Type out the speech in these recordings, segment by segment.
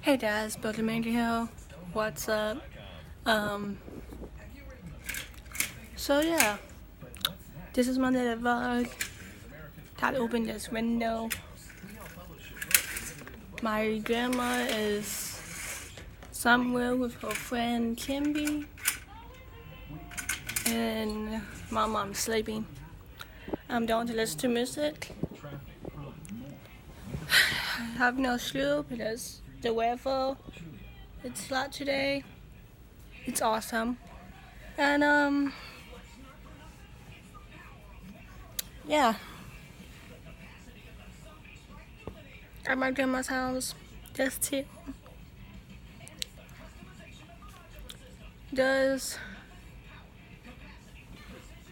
Hey guys, Builder Major Hill. What's up? Um, so yeah, this is my little vlog. Gotta open this window. My grandma is somewhere with her friend Kimby, and my mom's sleeping. I'm down to listen to music. I have no sleep because the weather, it's hot today. It's awesome. And yeah. At my grandma's house, just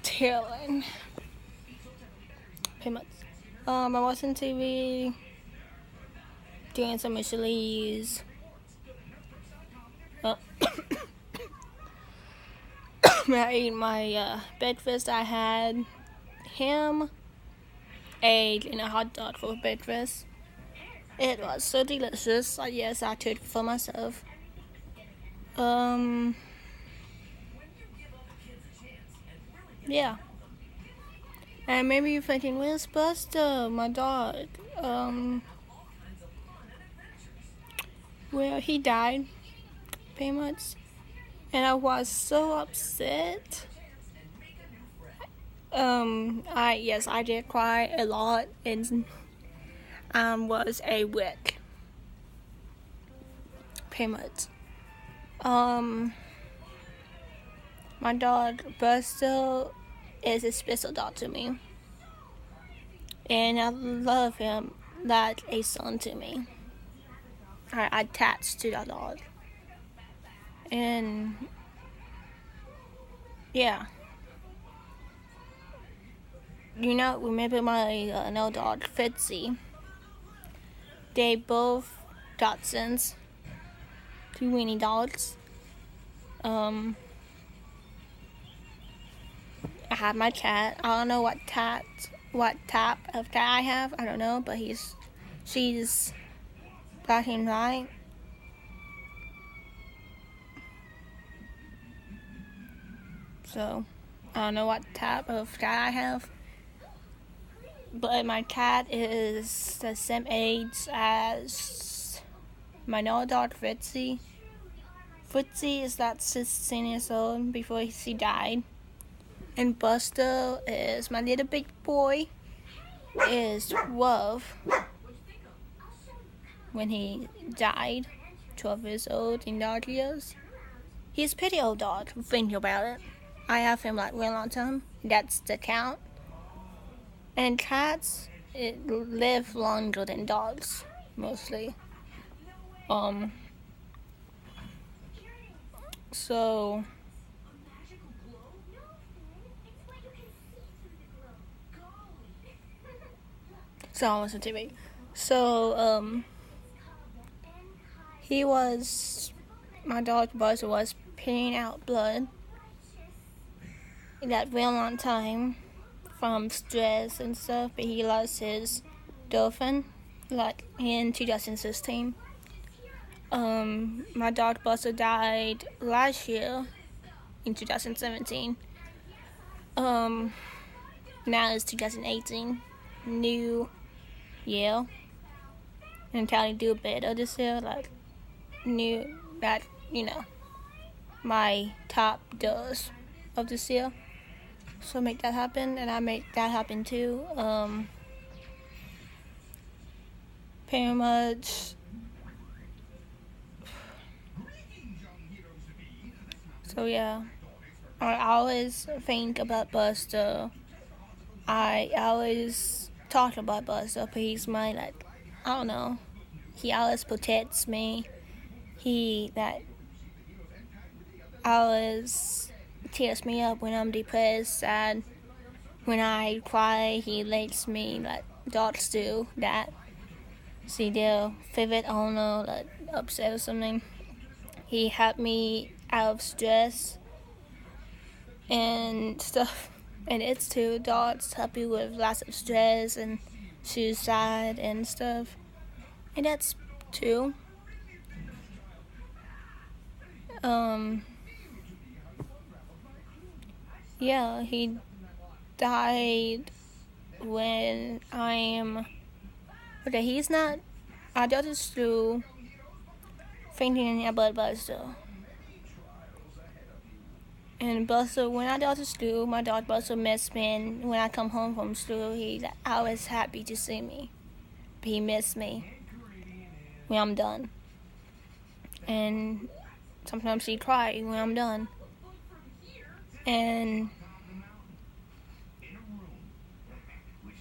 chilling. Pretty much. I'm watching TV, doing some Michelins. I ate my breakfast. I had ham, egg, and a hot dog for breakfast. It was so delicious. Yes, I took it for myself. Yeah. And maybe you're thinking, where's Buster, my dog? Well, he died, pretty much. And I was so upset. I did cry a lot and was a wreck. Pretty much. My dog Buster is a special dog to me. And I love him like a son to me. I'm attached to that dog. And yeah. Remember my no dog, Fitzy? They both Dachshunds, 2 weenie dogs. I have my cat. I don't know what type of cat I have. I don't know, but she's black and white. So I don't know what type of cat I have. But my cat is the same age as my no dog, Fritzy. Fritzy is like 16 years old before she died. And Buster is my little big boy. Is 12 when he died. 12 years old in dog years. He's a pretty old dog, think about it. I have him like a long time. That's the count. And cats live longer than dogs, mostly. So I was on TV. So my dog Buzz was peeing out blood in that real long time from stress and stuff, but he lost his dolphin like in 2016. My dog Buster died last year in 2017. Now it's 2018, new year, and trying to do better this year, like new that my top does of this year. So make that happen, and I make that happen too. Pretty much. So yeah, I always think about Buster. I always talk about Buster, but he's my I don't know. He always protects me. He always tears me up when I'm depressed, sad. When I cry, he lets me like dogs do that. See their favorite owner like upset or something. He helped me out of stress and stuff. And it's too, dogs help you with lots of stress and suicide and stuff. And that's too. Um, yeah, he died when I'm. Okay, he's not. I just through fainting in your blood Buster. And Buster, when I go to school, my dog Buster missed me. And when I come home from school, he's always happy to see me. He missed me when I'm done. And sometimes he cries when I'm done. And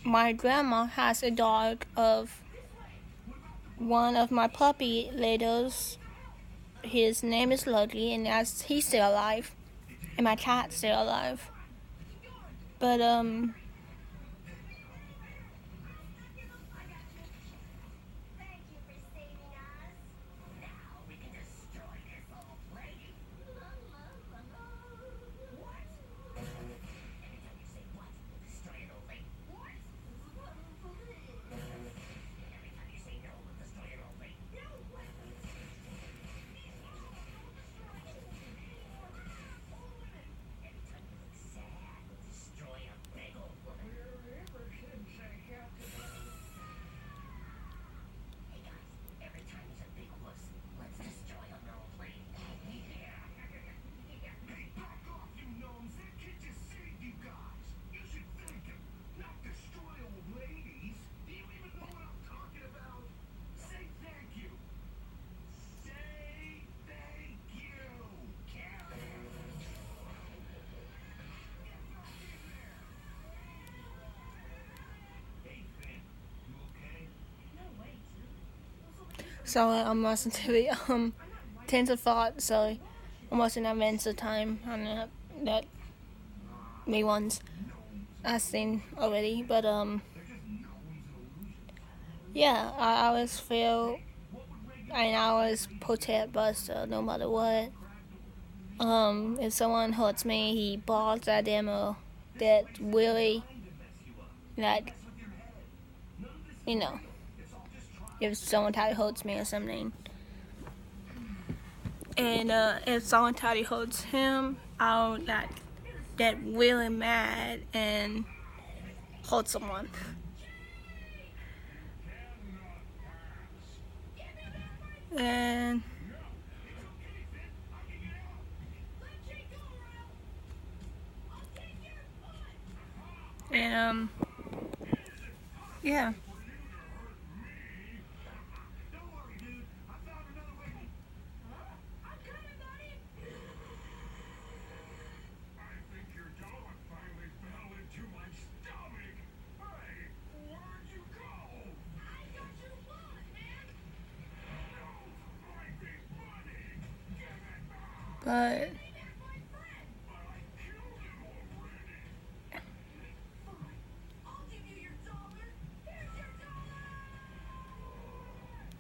my grandma has a dog of one of my puppy littles. His name is Loki, and he's still alive. And my cat's still alive. But so I'm listening to the Tens of Thought, so I'm watching Advance of Time on that me ones I've seen already, but yeah, I always feel and I always protect Buster no matter what. If someone hurts me, he barks at them or that really, like, you know, if someone tries to hurt me or something. And if someone tries to hurt him, I'll get really mad and hurt someone. And yeah.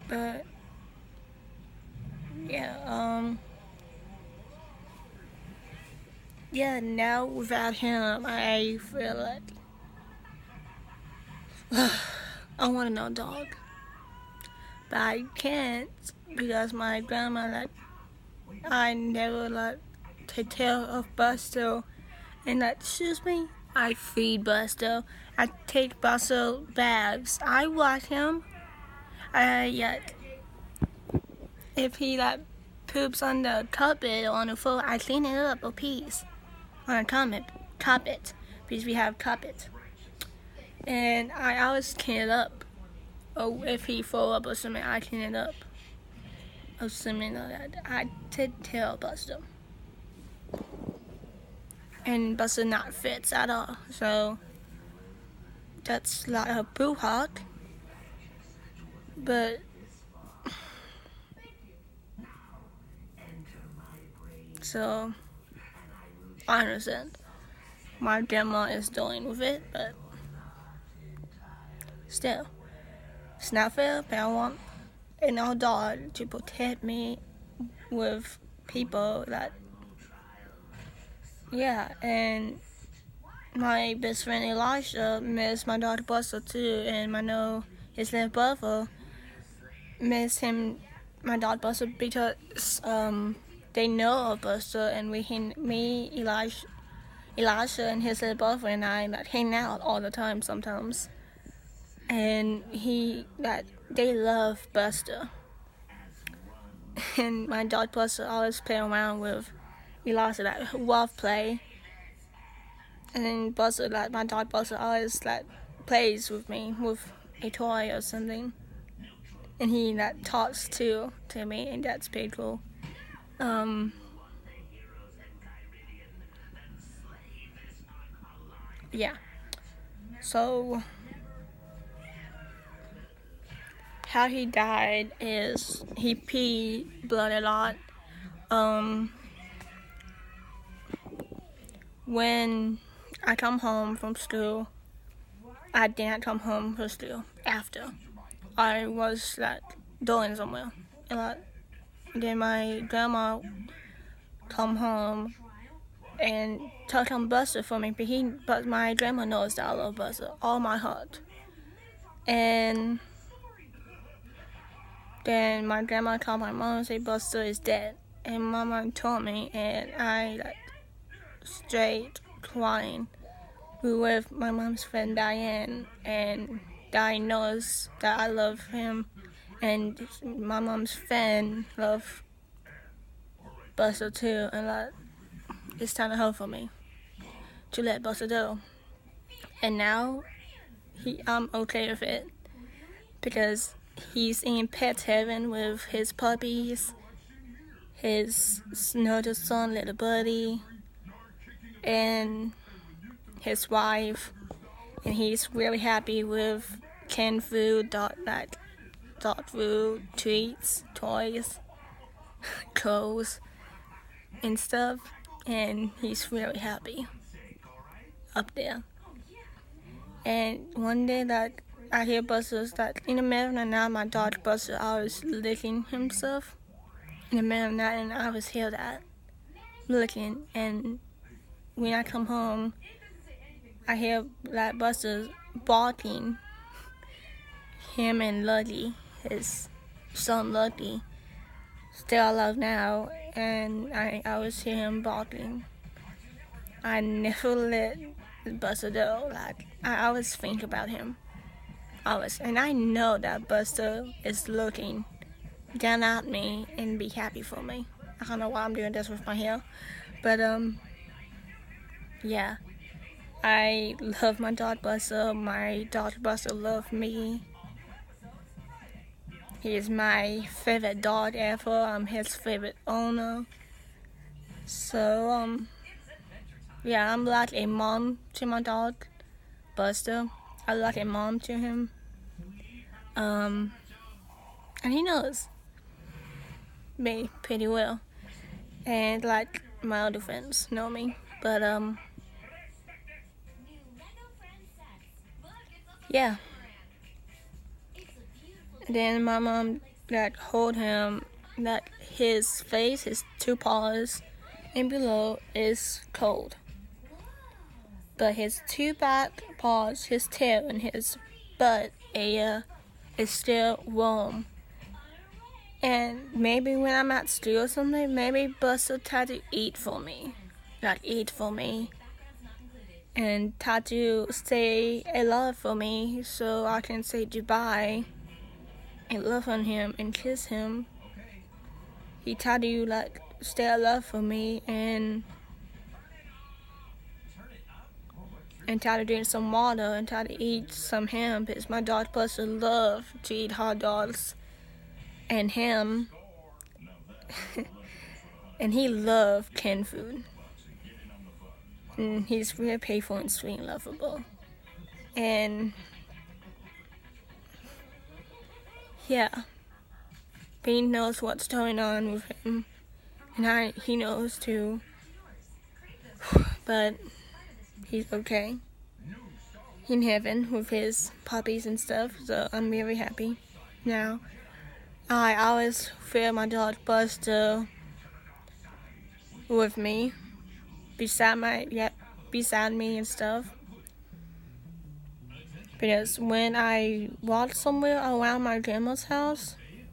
But yeah, yeah, now without him, I feel like I want another dog, but I can't because my grandma I never take care of Buster, and excuse me, I feed Buster. I take Buster baths. I wash him. If he poops on the carpet or on the floor, I clean it up a piece on a carpet because we have carpet. And I always clean it up. Or if he fall up or something, I clean it up. Or something like that. I take care of Buster. And Buster not fits at all. So that's like a blue hawk. But so I understand my grandma is dealing with it, but still, it's not fair. But I want another dog to protect me with people and my best friend Elisha missed my dog Buster too, and I know his little brother missed my dog Buster because they know of Buster, and me, Elijah, and his little boyfriend and I like hang out all the time sometimes. And they love Buster. And my dog Buster always play around with Elijah, like love play. And then Buster, like my dog Buster, always like plays with me with a toy or something. And he like talks to me, and that's pretty cool. Yeah. So how he died is he peed blood a lot. When I come home from school, I didn't come home from school after. I was like doing somewhere. And then my grandma come home and took on Buster for me, but my grandma knows that I love Buster all my heart. And then my grandma called my mom and said Buster is dead. And Mama told me, and I like straight crying. We were with my mom's friend Diane, and Diane knows that I love him, and my mom's friend loves Buster too, and like it's kind of hard for me to let Buster go. And now I'm okay with it because he's in pet heaven with his puppies, his another son, little buddy, and his wife, and he's really happy with canned food, dog food, treats, toys, clothes, and stuff, and he's really happy up there. And one day that I hear Buster's that in the middle of the night, my dog Buster always licking himself in the middle of the night, and I always hear that licking. And when I come home, I hear that Buster's barking. Him and Lucky, his son Lucky, still alive now, and I always hear him barking. I never let Buster go. Like I always think about him, always, and I know that Buster is looking down at me and be happy for me. I don't know why I'm doing this with my hair, but yeah. I love my dog Buster. My dog Buster loves me. He is my favorite dog ever. I'm his favorite owner. So yeah, I'm like a mom to my dog Buster. I like a mom to him. And he knows me pretty well. And like my other friends know me. But yeah. Then my mom hold him, that his face, his two paws, and below is cold. But his two back paws, his tail, and his butt area is still warm. And maybe when I'm at school or something, maybe Buster try to eat for me. And try to say a lot for me so I can say goodbye and love on him and kiss him. He tried to stay alive for me and try to drink some water and try to eat some ham because my dog Buster loves to eat hot dogs and ham. And he loved canned food. And he's really playful and sweet and lovable. And yeah, he knows what's going on with him, and he knows too. But he's okay in heaven with his puppies and stuff. So I'm very happy now. I always feel my dog Buster with me, beside me and stuff. Because when I walk somewhere around my grandma's house,